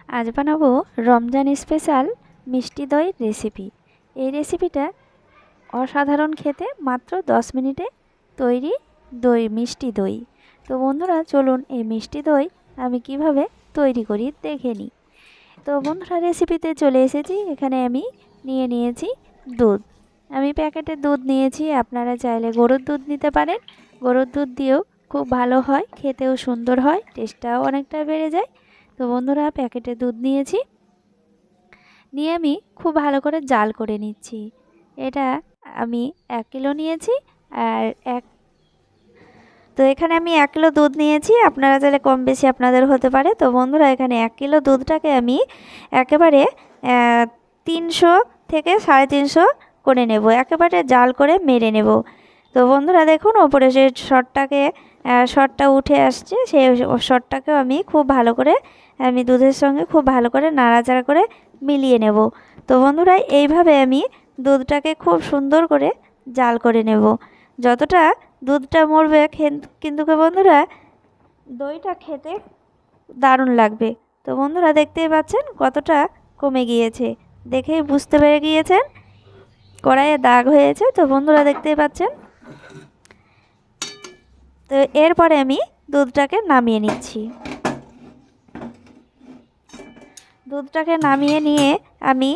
আজ বানাবো রমজান স্পেশাল মিষ্টি দই রেসিপি। এই রেসিপিটা অসাধারণ খেতে, মাত্র 10 মিনিটে তৈরি মিষ্টি দই। তো বন্ধুরা চলুন এই মিষ্টি দই আমি কিভাবে তৈরি করি দেখে নিই। তো বন্ধুরা রেসিপিতে চলে এসেছি। এখানে আমি নিয়েছি দুধ। আমি প্যাকেটের দুধ নিয়েছি, আপনারা চাইলে গরুর দুধ নিতে পারেন। গরুর দুধ দিয়েও খুব ভালো হয়, খেতেও সুন্দর হয়, টেস্টটাও অনেকটা বেড়ে যায়। তো বন্ধুরা প্যাকেটের দুধ নিয়ে আমি খুব ভালো করে জাল করে নিচ্ছি। এটা আমি 1 কিলো নিয়েছি। আর এখানে আমি 1 কিলো দুধ নিয়েছি, আপনারা চাইলে কম বেশি আপনাদের হতে পারে। তো বন্ধুরা এখানে 1 কিলো দুধটাকে আমি একেবারে 300 থেকে 350 করে নেব, একেবারে জাল করে মেরে নেব। তো বন্ধুরা দেখুন ওপরে যে শটটা উঠে আসছে, সেই শটটাকেও আমি খুব ভালো করে দুধের সঙ্গে খুব ভালো করে নাড়াচাড়া করে মিলিয়ে নেব। তো বন্ধুরা এইভাবে আমি দুধটাকে খুব সুন্দর করে জাল করে নেব। যতটা দুধটা মরবে কিন্তু বন্ধুরা দইটা খেতে দারুণ লাগবে। তো বন্ধুরা দেখতেই পাচ্ছেন কতটা কমে গিয়েছে, দেখেই বুঝতে পেরে গিয়েছেন কড়াইয়ে দাগ হয়েছে। তো বন্ধুরা দেখতেই পাচ্ছেন। তো এরপরে আমি দুধটাকে নামিয়ে নিচ্ছি। দুধটাকে নামিয়ে নিয়ে আমি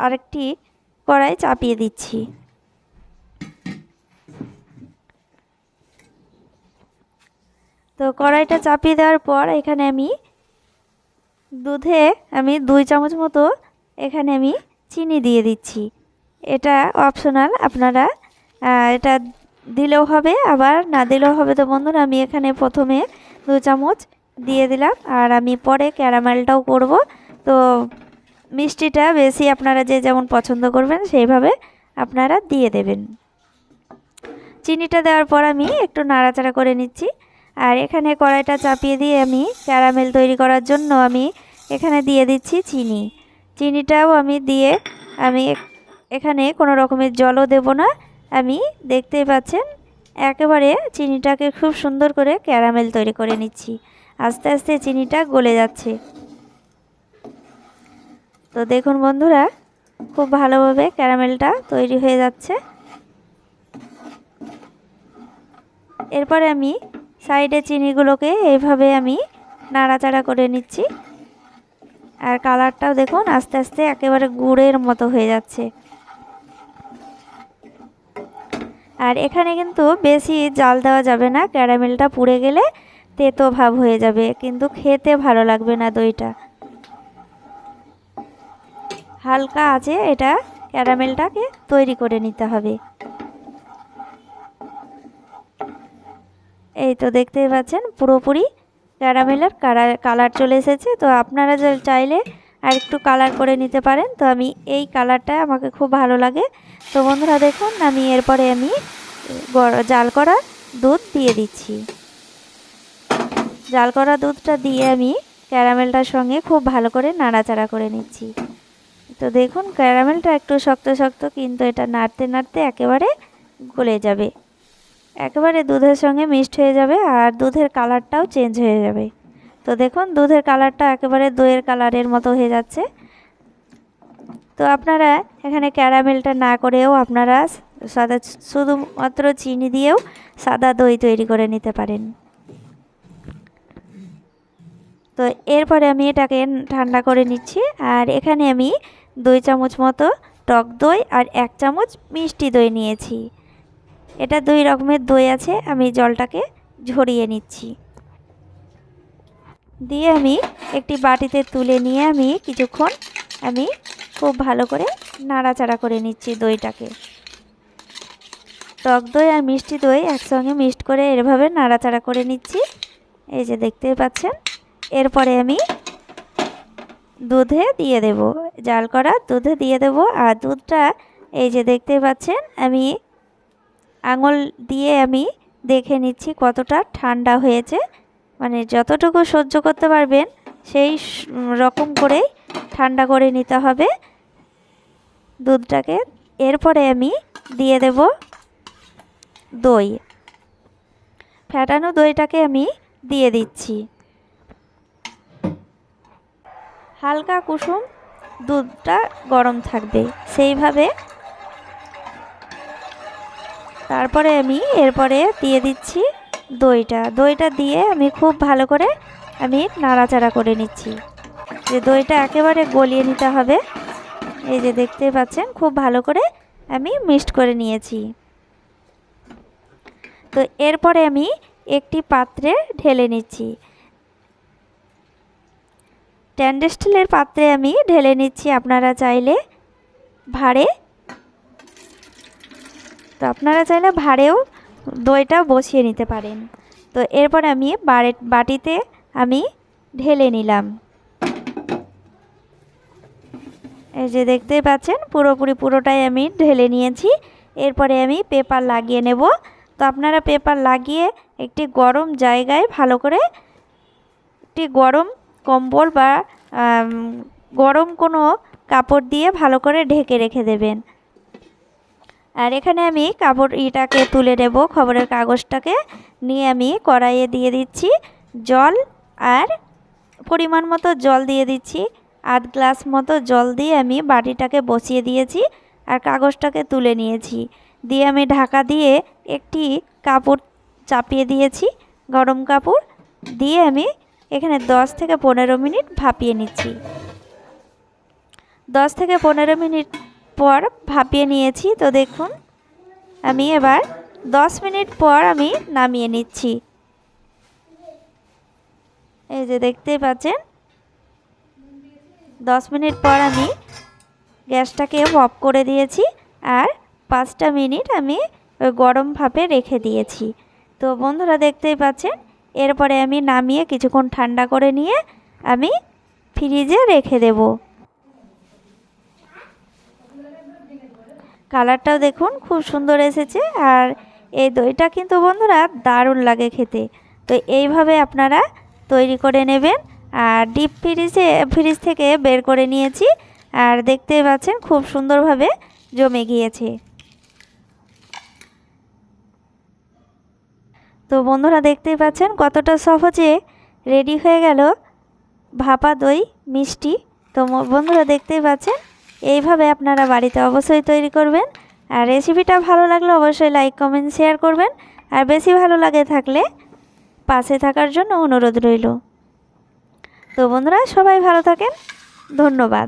আরেকটি কড়াই চাপিয়ে দিচ্ছি। তো কড়াইটা চাপিয়ে দেওয়ার পর এখানে দুধে 2 চামচ মতো এখানে আমি চিনি দিয়ে দিচ্ছি। এটা অপশনাল, আপনারা এটা দিলেও হবে আবার না দিলেও হবে। তো বন্ধুরা আমি এখানে প্রথমে 2 চামচ দিয়ে দিলাম, আর আমি পরে ক্যারামেলটাও করব। তো মিষ্টিটা বেশি আপনারা যে যেমন পছন্দ করবেন সেইভাবে আপনারা দিয়ে দেবেন। চিনিটা দেওয়ার পর আমি একটু নাড়াচাড়া করে নিচ্ছি। আর এখানে কড়াইটা চাপিয়ে দিয়ে আমি ক্যারামেল তৈরি করার জন্য আমি এখানে দিয়ে দিচ্ছি চিনি। চিনিটাও আমি দিয়ে এখানে কোনো রকমের জলও দেব না। আমি দেখতেই পাচ্ছেন একেবারে চিনিটাকে খুব সুন্দর করে ক্যারামেল তৈরি করে নিচ্ছি। আস্তে আস্তে চিনিটা গলে যাচ্ছে। তো দেখুন বন্ধুরা খুব ভালোভাবে ক্যারামেলটা তৈরি হয়ে যাচ্ছে। এরপরে আমি সাইডে চিনিগুলোকে এইভাবে আমি নাড়াচাড়া করে নিচ্ছি। আর কালারটাও দেখুন আস্তে আস্তে একেবারে গুড়ের মতো হয়ে যাচ্ছে। আর এখানে কিন্তু বেশি জাল দেওয়া যাবে না, ক্যারামেলটা পুড়ে গেলে তেতো ভাব হয়ে যাবে, কিন্তু খেতে ভালো লাগবে না দইটা। হালকা আছে এটা ক্যারামেলটাকে তৈরি করে নিতে হবে। এই তো দেখতেই পাচ্ছেন পুরোপুরি ক্যারামেলের কালার চলে এসেছে। তো আপনারা চাইলে আর একটু কালার করে নিতে পারেন। তো আমি এই কালারটা আমাকে খুব ভালো লাগে। তো বন্ধুরা দেখুন এরপরে আমি জাল করা দুধ দিয়ে দিচ্ছি। জাল করা দুধটা দিয়ে আমি ক্যারামেলটার সঙ্গে খুব ভালো করে নাড়াচাড়া করে নিচ্ছি। তো দেখুন ক্যারামেলটা একটু শক্ত শক্ত, কিন্তু এটা নাড়তে নাড়তে একেবারে গলে যাবে, একেবারে দুধের সঙ্গে মিক্সড হয়ে যাবে, আর দুধের কালারটাও চেঞ্জ হয়ে যাবে। তো দেখুন দুধের কালারটা একেবারে দইয়ের কালারের মতো হয়ে যাচ্ছে। তো আপনারা এখানে ক্যারামেলটা না করেও আপনারা শুধুমাত্র চিনি দিয়েও সাদা দই তৈরি করে নিতে পারেন। তো এরপরে আমি এটাকে ঠান্ডা করে নিচ্ছি। আর এখানে আমি 2 চামচ মতো টক দই আর 1 চামচ মিষ্টি দই নিয়েছি। এটা 2 রকমের দই আছে, আমি জলটাকে ঝরিয়ে নিচ্ছি। দিয়ে আমি একটি বাটিতে তুলে নিয়ে কিছুক্ষণ খুব ভালো করে নাড়াচাড়া করে নিচ্ছি দইটাকে। টক দই আর মিষ্টি দই একসঙ্গে মিক্সড করে এভাবে নাড়াচাড়া করে নিচ্ছি। এই যে দেখতেই পাচ্ছেন। এরপরে আমি দুধে দিয়ে দেব, জাল করা দুধে দিয়ে দেব। আর দুধটা এই যে দেখতেই পাচ্ছেন আমি আঙুল দিয়ে দেখে নিচ্ছি কতটা ঠান্ডা হয়েছে, মানে যতটুকু সহ্য করতে পারবেন সেই রকম করেই ঠান্ডা করে নিতে হবে দুধটাকে। এরপরে আমি দিয়ে দেব দই, ফ্যাটানো দইটাকে আমি দিয়ে দিচ্ছি। হালকা কুসুম দুধটা গরম থাকবে সেইভাবে। তারপরে আমি এরপরে দিয়ে দিচ্ছি দইটা দিয়ে আমি খুব ভালো করে আমি নাড়াচাড়া করে নিচ্ছি। যে দইটা একেবারে গলিয়ে নিতে হবে। এই যে দেখতে পাচ্ছেন খুব ভালো করে আমি মিক্সড করে নিয়েছি। তো এরপরে আমি একটি পাত্রে ঢেলে নিচ্ছি। স্টেনলেস স্টিলের পাত্রে আমি ঢেলে নিচ্ছি। আপনারা চাইলে ভাঁড়েও দইটা বসিয়ে নিতে পারেন। তো এরপর আমি বাটিতে আমি ঢেলে নিলাম। এই যে দেখতেই পাচ্ছেন পুরোটাই আমি ঢেলে নিয়েছি। এরপরে আমি পেপার লাগিয়ে নেব। তো আপনারা পেপার লাগিয়ে একটি গরম জায়গায় ভালো করে একটি গরম কম্বল বা গরম কোনো কাপড় দিয়ে ভালো করে ঢেকে রেখে দেবেন। আর এখানে আমি কাপড়টাকে তুলে নেব, খবরের কাগজটাকে নিয়ে আমি কড়াইয়ে দিয়ে দিচ্ছি জল, আর পরিমাণ মতো জল দিয়ে দিচ্ছি। আধ গ্লাস মতো জল দিয়ে আমি বাটিটাকে বসিয়ে দিয়েছি আর কাগজটাকে তুলে নিয়েছি। দিয়ে আমি ঢাকা দিয়ে একটি কাপড় চাপিয়ে দিয়েছি, গরম কাপড় দিয়ে আমি এখানে 10 থেকে 15 মিনিট ভাপিয়ে নিচ্ছি। 10 থেকে 15 মিনিট পর ভাপিয়ে নিয়েছি। তো দেখুন আমি এবার 10 মিনিট পর আমি নামিয়ে নিচ্ছি। এই যে দেখতেই পাচ্ছেন 10 মিনিট পর আমি গ্যাসটাকে অফ করে দিয়েছি আর 5টা মিনিট আমি ওই গরম ভাপে রেখে দিয়েছি। তো বন্ধুরা দেখতেই পাচ্ছেন এরপরে আমি নামিয়ে কিছুক্ষণ ঠান্ডা করে নিয়ে আমি ফ্রিজে রেখে দেব। কালারটাও দেখুন খুব সুন্দর এসেছে। আর এই দইটা কিন্তু বন্ধুরা দারুণ লাগে খেতে। তো এইভাবে আপনারা তৈরি করে নেবেন। আর ডিপ ফ্রিজ থেকে বের করে নিয়েছি আর দেখতেই পাচ্ছেন খুব সুন্দরভাবে জমে গিয়েছে। তো বন্ধুরা দেখতেই পাচ্ছেন কতটা সহজে রেডি হয়ে গেল ভাপা দই মিষ্টি। তো বন্ধুরা দেখতেই পাচ্ছেন এইভাবে আপনারা বাড়িতে অবশ্যই তৈরি করবেন। আর রেসিপিটা ভালো লাগলে অবশ্যই লাইক কমেন্ট শেয়ার করবেন। আর বেশি ভালো লাগে থাকলে পাশে থাকার জন্য অনুরোধ রইল। তো বন্ধুরা সবাই ভালো থাকেন, ধন্যবাদ।